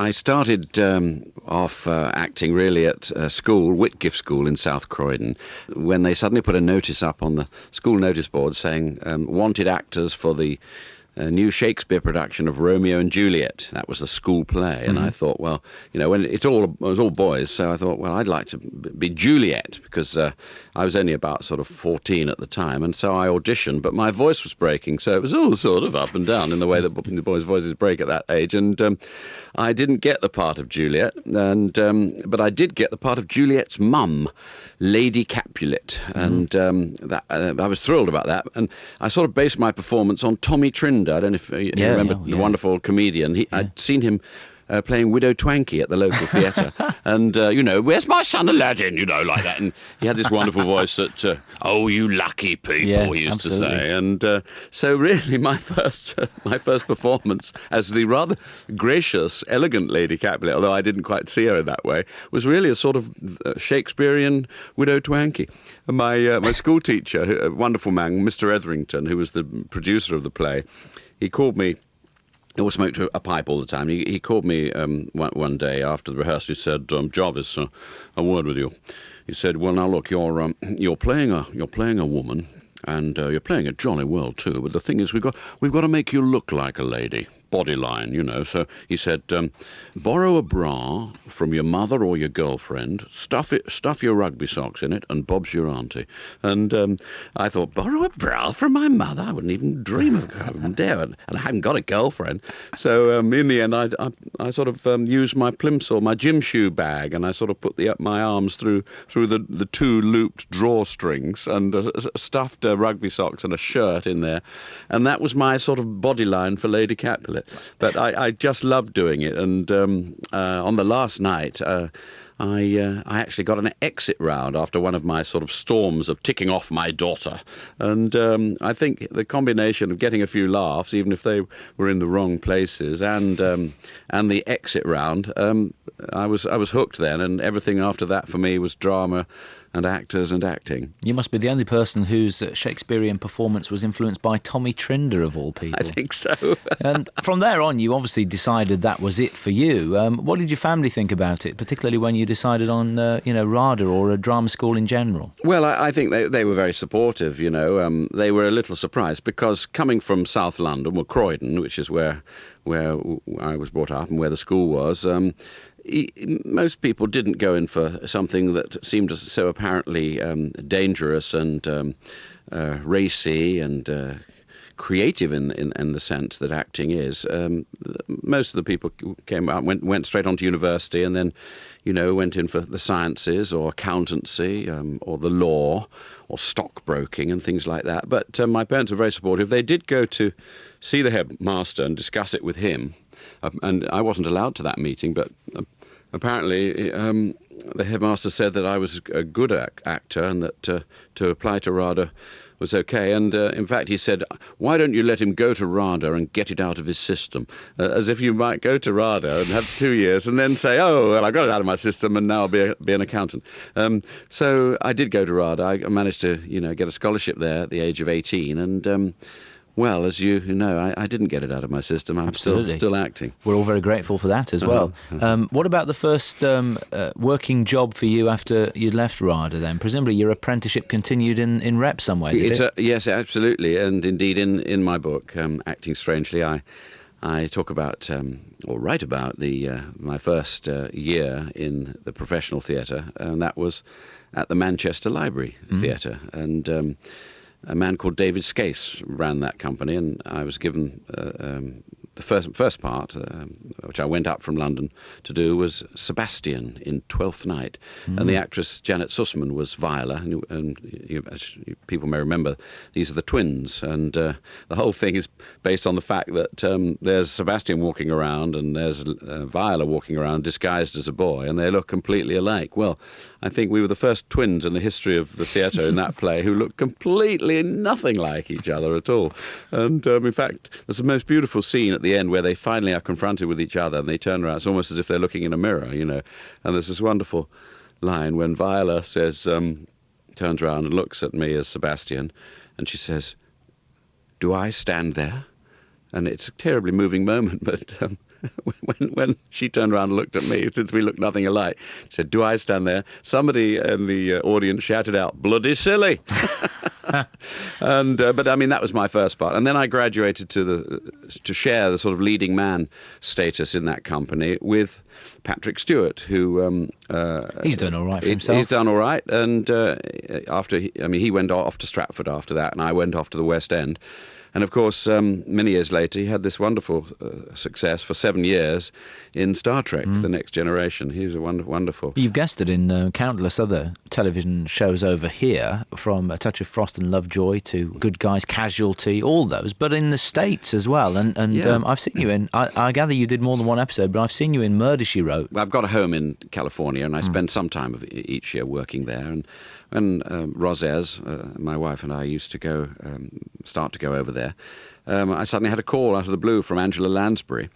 I started off acting really at school, Whitgift School in South Croydon, when they suddenly put a notice up on the school notice board saying wanted actors for the new Shakespeare production of Romeo and Juliet. That was the school play, and I thought, well, when it was all boys, so I thought, well, I'd like to be Juliet, because I was only about sort of 14 at the time, and so I auditioned, but my voice was breaking, so it was all sort of up and down in the way that the boys' voices break at that age, and I didn't get the part of Juliet, but I did get the part of Juliet's mum, Lady Capulet, and I was thrilled about that, and I sort of based my performance on Tommy Trinder. I don't know if you remember the wonderful comedian. I'd seen him playing Widow Twankey at the local theatre. And, where's my son Aladdin, like that. And he had this wonderful voice that, oh, you lucky people, he used to say. And so really my first performance as the rather gracious, elegant Lady Capulet, although I didn't quite see her in that way, was really a sort of Shakespearean Widow Twankey. And my school teacher, a wonderful man, Mr. Etherington, who was the producer of the play, he called me. He always smoked a pipe all the time. He called me one day after the rehearsal. He said, "Jarvis, a word with you." He said, "Well, now look, you're playing a woman, and you're playing it jolly well too. But the thing is, we've got to make you look like a lady, body line, So he said, borrow a bra from your mother or your girlfriend, stuff your rugby socks in it, and Bob's your auntie." And I thought, borrow a bra from my mother? I wouldn't even dream of dare, and I hadn't got a girlfriend. So in the end, I sort of used my plimsoll, my gym shoe bag, and I sort of put my arms through the two looped drawstrings and stuffed rugby socks and a shirt in there, and that was my sort of body line for Lady Capulet. But I just loved doing it, and on the last night, I actually got an exit round after one of my sort of storms of ticking off my daughter, and I think the combination of getting a few laughs, even if they were in the wrong places, and the exit round, I was hooked then, and everything after that for me was drama and actors and acting. You must be the only person whose Shakespearean performance was influenced by Tommy Trinder, of all people. I think so. And from there on, you obviously decided that was it for you. What did your family think about it, particularly when you decided on, RADA or a drama school in general? Well, I think they were very supportive, They were a little surprised because coming from South London, or Croydon, which is where I was brought up and where the school was, most people didn't go in for something that seemed so apparently dangerous and racy and creative in the sense that acting is. Most of the people came out, went straight on to university, and then, went in for the sciences or accountancy or the law or stockbroking and things like that. But my parents were very supportive. They did go to see the headmaster and discuss it with him. And I wasn't allowed to that meeting, but apparently the headmaster said that I was a good actor and that to apply to RADA was okay. And in fact, he said, "Why don't you let him go to RADA and get it out of his system?" As if you might go to RADA and have 2 years and then say, "Oh, well, I got it out of my system and now I'll be an accountant." So I did go to RADA. I managed to, get a scholarship there at the age of 18, and well, as you know, I didn't get it out of my system. I'm still acting. We're all very grateful for that as well. What about the first working job for you after you'd left RADA then? Presumably your apprenticeship continued in rep somewhere, did it? Yes, absolutely. And indeed, in my book, Acting Strangely, I talk about, or write about, my first year in the professional theatre, and that was at the Manchester Library Theatre. And a man called David Copperfield ran that company, and I was given the first part, which I went up from London to do, was Sebastian in Twelfth Night, and the actress Janet Sussman was Viola, and as people may remember, these are the twins, and the whole thing is based on the fact that there's Sebastian walking around and there's Viola walking around disguised as a boy, and they look completely alike. Well, I think we were the first twins in the history of the theatre in that play who looked completely nothing like each other at all. And in fact, there's the most beautiful scene at the end where they finally are confronted with each other and they turn around. It's almost as if they're looking in a mirror, And there's this wonderful line when Viola says, turns around and looks at me as Sebastian, and she says, "Do I stand there?" And it's a terribly moving moment, but when she turned around and looked at me, since we looked nothing alike, she said, "Do I stand there?" Somebody in the audience shouted out, "Bloody silly!" But I mean, that was my first part, and then I graduated to share the sort of leading man status in that company with Patrick Stewart, who he's done all right for himself. He's done all right, and he went off to Stratford after that, and I went off to the West End. And of course, many years later, he had this wonderful success for 7 years in Star Trek: The Next Generation. He was a wonderful. You've guested in countless other television shows over here, from A Touch of Frost and Lovejoy to Good Guys, Casualty, all those, but in the States as well. And I've seen you in, I gather you did more than one episode, but I've seen you in Murder, She Wrote. I've got a home in California, and I spend some time of each year working there. And Rosez, my wife, and I used to start to go over there. I suddenly had a call out of the blue from Angela Lansbury,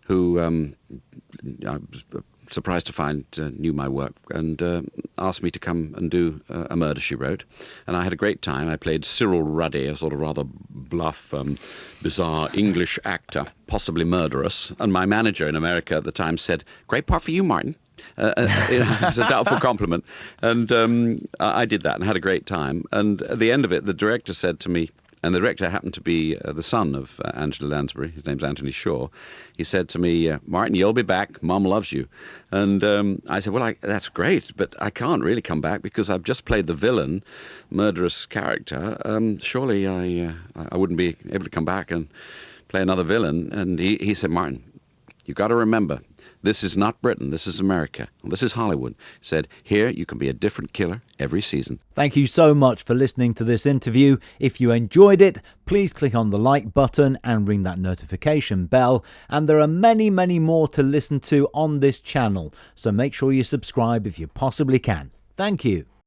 who I was surprised to find knew my work, and asked me to come and do A Murder, She Wrote. And I had a great time. I played Cyril Ruddy, a sort of rather bluff, bizarre English actor, possibly murderous. And my manager in America at the time said, "Great part for you, Martin." It was a doubtful compliment. And I did that and had a great time. And at the end of it, the director said to me, and the director happened to be the son of Angela Lansbury. His name's Anthony Shaw. He said to me, "Martin, you'll be back. Mum loves you." And I said, "Well, that's great, but I can't really come back because I've just played the villain, murderous character. Surely I wouldn't be able to come back and play another villain." And he said, "Martin, you've got to remember, this is not Britain, this is America, this is Hollywood." He said, "Here you can be a different killer every season." Thank you so much for listening to this interview. If you enjoyed it, please click on the like button and ring that notification bell. And there are many, many more to listen to on this channel, so make sure you subscribe if you possibly can. Thank you.